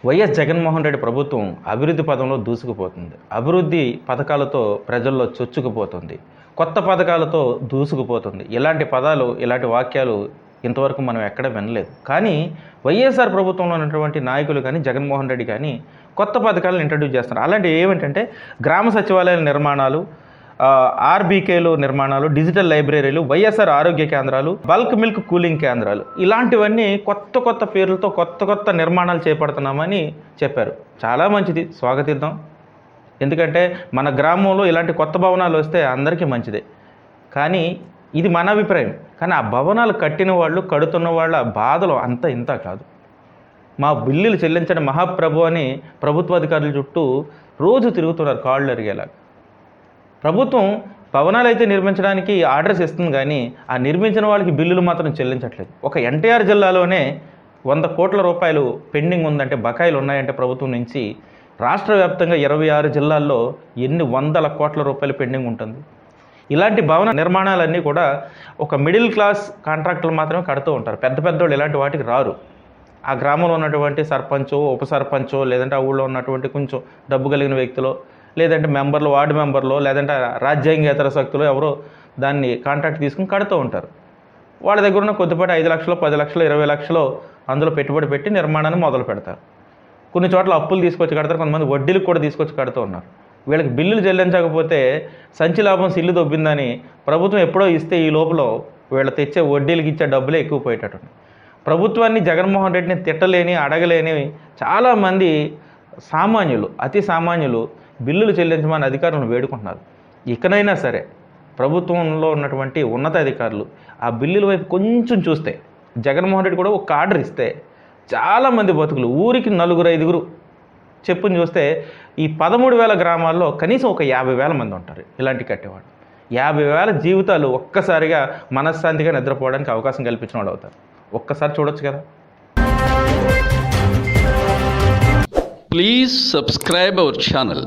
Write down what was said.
YS Jaganmohan Reddy ప్రభుత్వం అభివృద్ధి పదంలో దూసుకుపోతుంది. అభివృద్ధి పథకాలతో ప్రజల్లో చొచ్చుకుపోతుంది. కొత్త పథకాలతో దూసుకుపోతుంది. ఇలాంటి పదాలు, ఇలాంటి వాక్యాలు ఇంతవరకు మనం ఎక్కడ వినలేదు. కానీ వైఎస్ఆర్ ప్రభుత్వంలో ఉన్నటువంటి నాయకులు కానీ, జగన్మోహన్ రెడ్డి కానీ కొత్త పథకాలను ఇంట్రడ్యూస్ చేస్తున్నారు. అలాంటివి ఏమిటంటే గ్రామ సచివాలయాల నిర్మాణాలు, ఆర్బీకేలు నిర్మాణాలు, డిజిటల్ లైబ్రరీలు, వైఎస్ఆర్ ఆరోగ్య కేంద్రాలు, బల్క్ మిల్క్ కూలింగ్ కేంద్రాలు, ఇలాంటివన్నీ కొత్త పేర్లతో కొత్త నిర్మాణాలు చేపడుతున్నామని చెప్పారు. చాలా మంచిది, స్వాగతిద్దాం. ఎందుకంటే మన గ్రామంలో ఇలాంటి కొత్త భవనాలు వస్తే అందరికీ మంచిదే. కానీ ఇది మన అభిప్రాయం. కానీ ఆ భవనాలు కట్టిన వాళ్ళు, కడుతున్న వాళ్ళ బాధలు అంత ఇంత కాదు. మా బిల్లులు చెల్లించడం మహాప్రభు అని ప్రభుత్వ అధికారుల చుట్టూ రోజు తిరుగుతున్నారు కాళ్ళు అరిగేలాగా. ప్రభుత్వం భవనాలు అయితే నిర్మించడానికి ఆర్డర్స్ ఇస్తుంది, కానీ ఆ నిర్మించిన వాళ్ళకి బిల్లులు మాత్రం చెల్లించట్లేదు. ఒక ఎన్టీఆర్ జిల్లాలోనే 100 కోట్ల రూపాయలు పెండింగ్ ఉందంటే, బకాయిలు ఉన్నాయంటే ప్రభుత్వం నుంచి, రాష్ట్ర వ్యాప్తంగా 26 జిల్లాల్లో ఎన్ని వందల కోట్ల రూపాయలు పెండింగ్ ఉంటుంది. ఇలాంటి భవన నిర్మాణాలన్నీ కూడా ఒక మిడిల్ క్లాస్ కాంట్రాక్టర్లు మాత్రమే కడుతూ ఉంటారు. పెద్దోళ్ళు ఇలాంటి వాటికి రారు. ఆ గ్రామంలో ఉన్నటువంటి సర్పంచో, ఉప సర్పంచో, లేదంటే ఆ ఊళ్ళో ఉన్నటువంటి కొంచెం డబ్బు కలిగిన వ్యక్తులు, లేదంటే మెంబర్లు, వార్డు మెంబర్లు, లేదంటే రాజ్యాంగేతర శక్తులు ఎవరో దాన్ని కాంట్రాక్ట్ తీసుకుని కడుతూ ఉంటారు. వాళ్ళ దగ్గర ఉన్న కొద్దిపాటి 5 లక్షలు, 10 లక్షలు, 20 లక్షలు అందులో పెట్టుబడి పెట్టి నిర్మాణాన్ని మొదలు పెడతారు. కొన్ని చోట్ల అప్పులు తీసుకొచ్చి కడతారు, కొంతమంది వడ్డీలకు కూడా తీసుకొచ్చి కడుతూ ఉన్నారు. వీళ్ళకి బిల్లులు చెల్లించకపోతే సంచి లాభం సిల్లు దొబ్బిందని ప్రభుత్వం ఎప్పుడో ఇస్తే ఈ లోపల వీళ్ళు తెచ్చే వడ్డీలకు ఇచ్చే డబ్బులే ఎక్కువ పోయేటట్టు. ప్రభుత్వాన్ని, జగన్మోహన్ రెడ్డిని తిట్టలేని, అడగలేని చాలామంది సామాన్యులు, అతి సామాన్యులు బిల్లులు చెల్లించమని అధికారులను వేడుకుంటున్నారు. ఇకనైనా సరే ప్రభుత్వంలో ఉన్నటువంటి ఉన్నతాధికారులు ఆ బిల్లుల వైపు కొంచెం చూస్తే, జగన్మోహన్ రెడ్డి కూడా ఒక ఆర్డర్ ఇస్తే చాలామంది బతుకులు, ఊరికి 4-5 చెప్పుని చూస్తే ఈ 13,000 గ్రామాల్లో కనీసం ఒక 50,000 మంది ఉంటారు ఇలాంటి కట్టేవాళ్ళు. 50,000 జీవితాలు ఒక్కసారిగా మనశ్శాంతిగా నిద్రపోవడానికి అవకాశం కల్పించిన వాళ్ళు అవుతారు. ఒక్కసారి చూడొచ్చు కదా. Please subscribe our channel.